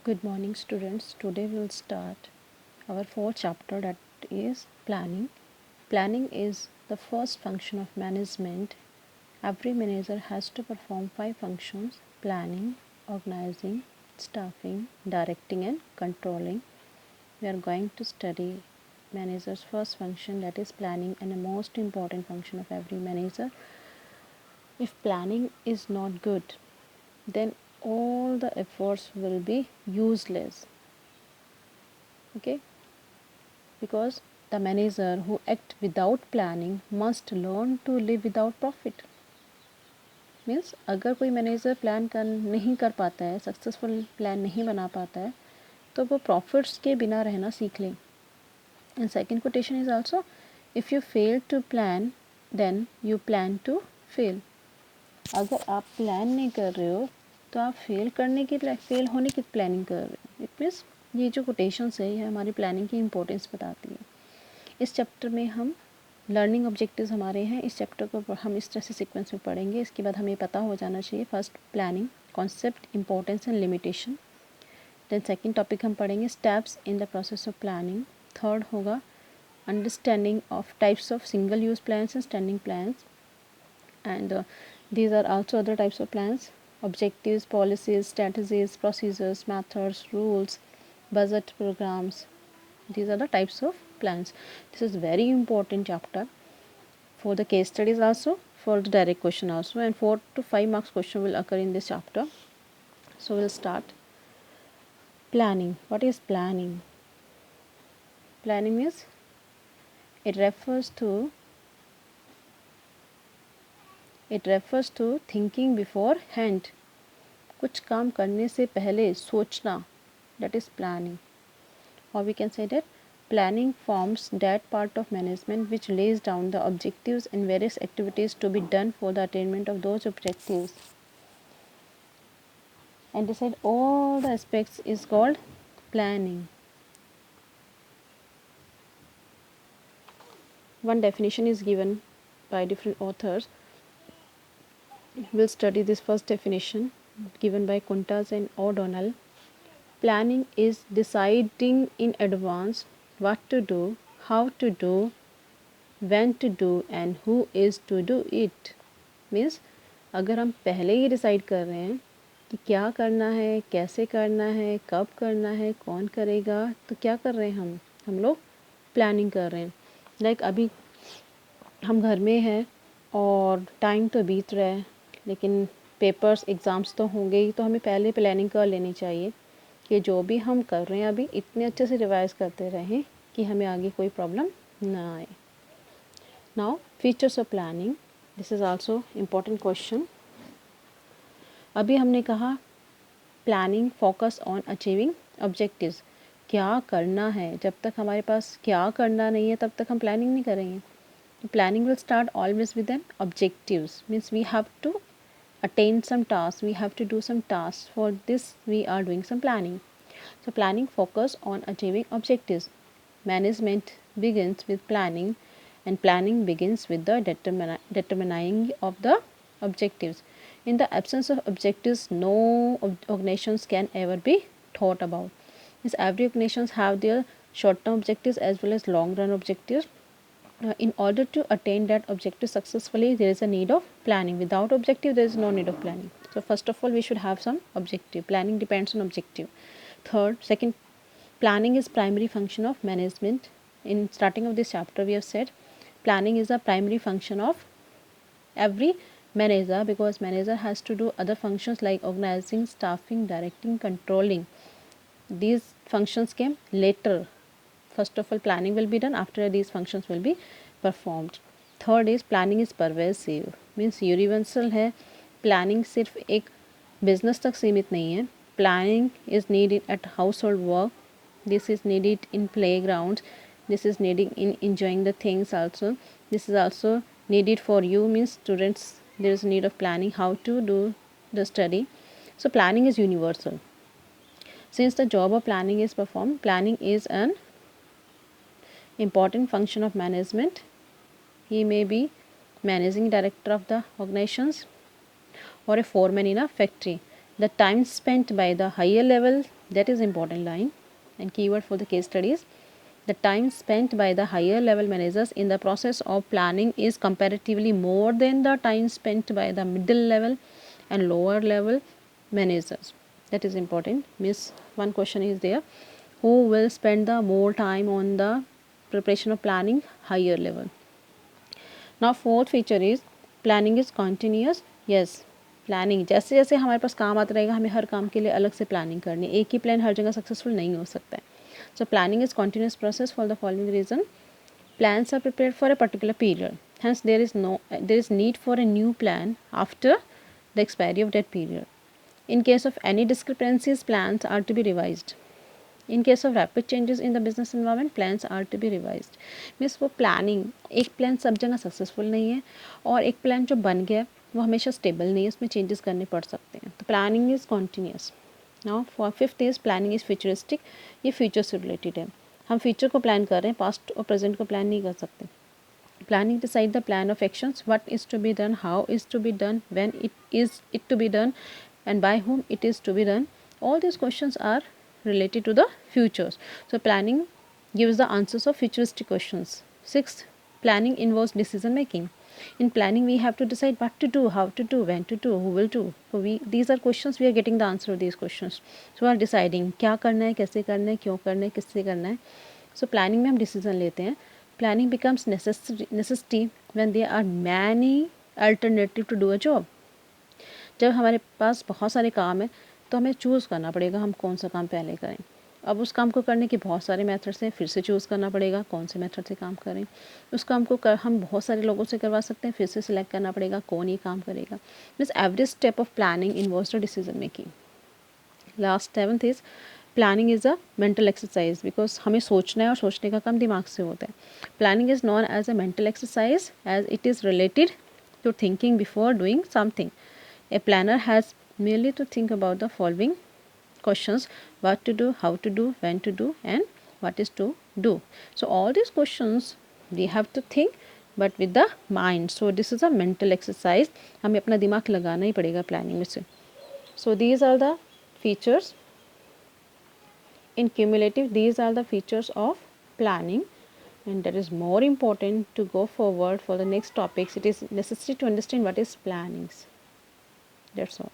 Good morning, students. Today we'll start our fourth chapter, that is planning. Planning is the first function of management. Every manager has to perform 5 functions: planning, organizing, staffing, directing, and controlling. We are going to study manager's first function, that is planning, and the most important function of every manager. If planning is not good, then all the efforts will be useless. Okay, because the manager who act without planning must learn to live without profit. Means अगर कोई manager plan कर नहीं कर पाता है, successful plan नहीं बना पाता है, तो वो प्रॉफिट्स के बिना रहना सीख लें. And second quotation is also, if you fail to plan then you plan to fail. अगर आप प्लान नहीं कर रहे हो तो आप फेल होने की प्लानिंग कर रहे हो. इट मीन्स ये जो कोटेशंस है ये हमारी प्लानिंग की इम्पोर्टेंस बताती है. इस चैप्टर में हम लर्निंग ऑब्जेक्टिव्स हमारे हैं. इस चैप्टर को हम इस तरह से सीक्वेंस में पढ़ेंगे. इसके बाद हमें पता हो जाना चाहिए first planning concept, importance and limitation. Then second topic हम पढ़ेंगे steps in the process of planning. Third होगा understanding of types of single use plans and standing plans. And these are also other types of plans: objectives, policies, strategies, procedures, methods, rules, budget programs. These are the types of plans. This is very important chapter for the case studies also, for the direct question also, and 4 to 5 marks question will occur in this chapter. So we'll start. Planning. What is planning? Planning means it refers to thinking beforehand. कुछ काम करने से पहले सोचना, that is planning. Or we can say that planning forms that part of management which lays down the objectives and various activities to be done for the attainment of those objectives and decide all the aspects is called planning. One definition is given by different authors. We'll study this first definition given by Kuntas and O'Donnell. Planning is deciding in advance what to do, how to do, when to do and who is to do it. Means अगर हम पहले ही decide कर रहे हैं कि क्या करना है, कैसे करना है, कब करना है, कौन करेगा, तो क्या कर रहे हैं हम लोग प्लानिंग कर रहे हैं. लाइक अभी हम घर में हैं और टाइम तो बीत रहा है, लेकिन पेपर्स एग्ज़ाम्स तो होंगे ही, तो हमें पहले प्लानिंग कर लेनी चाहिए कि जो भी हम कर रहे हैं अभी इतने अच्छे से रिवाइज करते रहें कि हमें आगे कोई प्रॉब्लम ना आए. Now features of planning. This is also important question. अभी हमने कहा planning focus on achieving objectives. क्या करना है, जब तक हमारे पास क्या करना नहीं है तब तक हम प्लानिंग नहीं करेंगे. Planning will start always with an objectives. Means we have to attain some tasks, we have to do some tasks. For this we are doing some planning. So planning focus on achieving objectives. Management begins with planning and planning begins with the determining of the objectives. In the absence of objectives, no organizations can ever be thought about. Means every organizations have their short term objectives as well as long run objectives. In order to attain that objective successfully, there is a need of planning. Without objective, there is no need of planning. So first of all, we should have some objective. Planning depends on objective. Second, planning is primary function of management. In starting of this chapter, we have said planning is a primary function of every manager, because manager has to do other functions like organizing, staffing, directing, controlling. These functions came later. First of all, planning will be done, after these functions will be performed. Third is planning is pervasive. Means universal है. Planning सिर्फ एक business तक सीमित नहीं है. Planning is needed eight house hold work. This is needed in play ground. This is needed in enjoying the things also. This is also needed for you. Means students, there is need of planning how to do the study. So planning is universal. Since the job of planning is performed, planning is an important function of management. He may be managing director of the organizations or a foreman in a factory. The time spent by the higher level, that is important line and keyword for the case studies. The time spent by the higher level managers in the process of planning is comparatively more than the time spent by the middle level and lower level managers. That is important. Means one question is there, who will spend the more time on the preparation of planning? Higher level. Now fourth feature is planning is continuous. Yes, planning जैसे जैसे हमारे पास काम आता रहेगा हमें हर काम के लिए अलग से प्लानिंग करनी है, एक ही प्लान हर जगह सक्सेसफुल नहीं हो सकता है. So planning is continuous process for the following reason. Plans are prepared for a particular period. Hence there is need for a new plan after the expiry of that period. In case of any discrepancies, plans are to be revised. In case of rapid changes in the business environment, plans are to be revised. Means वो planning, एक plan सब जगह successful नहीं है और एक plan जो बन गया वो हमेशा स्टेबल नहीं है, उसमें चेंजेस करने पड़ सकते हैं. तो planning is continuous. Now for fifth is planning is futuristic. ये फ्यूचर से रिलेटेड है. हम फ्यूचर को प्लान कर रहे हैं, पास्ट और प्रेजेंट को प्लान नहीं कर सकते. Planning decide the plan of actions, what is to be done, how is to be done, when it to be done, and by whom it is to be done. All these questions are related to the futures. So planning gives the answers of futuristic questions. Sixth, planning involves decision making. In planning we have to decide what to do, how to do, when to do, who will do. So these are questions, we are getting the answer of these questions. So we are deciding क्या करना है, कैसे करना है, क्यों करना है, किससे करना है. So planning में हम decision लेते हैं. Planning becomes necessity when there are many alternative to do a job. जब हमारे पास बहुत सारे काम हैं तो हमें चूज़ करना पड़ेगा हम कौन सा काम पहले करें. अब उस काम को करने के बहुत सारे मेथड्स हैं, फिर से चूज़ करना पड़ेगा कौन से मेथड से काम करें. उस काम को हम बहुत सारे लोगों से करवा सकते हैं, फिर से सिलेक्ट करना पड़ेगा कौन ये काम करेगा. Means every step of planning involves the decision making. Last seventh is planning is a mental exercise, because हमें सोचना है और सोचने का काम दिमाग से होता है. Planning is known as a mental exercise as it is related to thinking before doing something. A planner has merely to think about the following questions: what to do, how to do, when to do, and what is to do. So all these questions we have to think, but with the mind. So this is a mental exercise. हमें अपना दिमाग लगाना ही पड़ेगा planning में से. So these are the features. In cumulative, these are the features of planning, and that is more important to go forward for the next topics. It is necessary to understand what is plannings. That's all.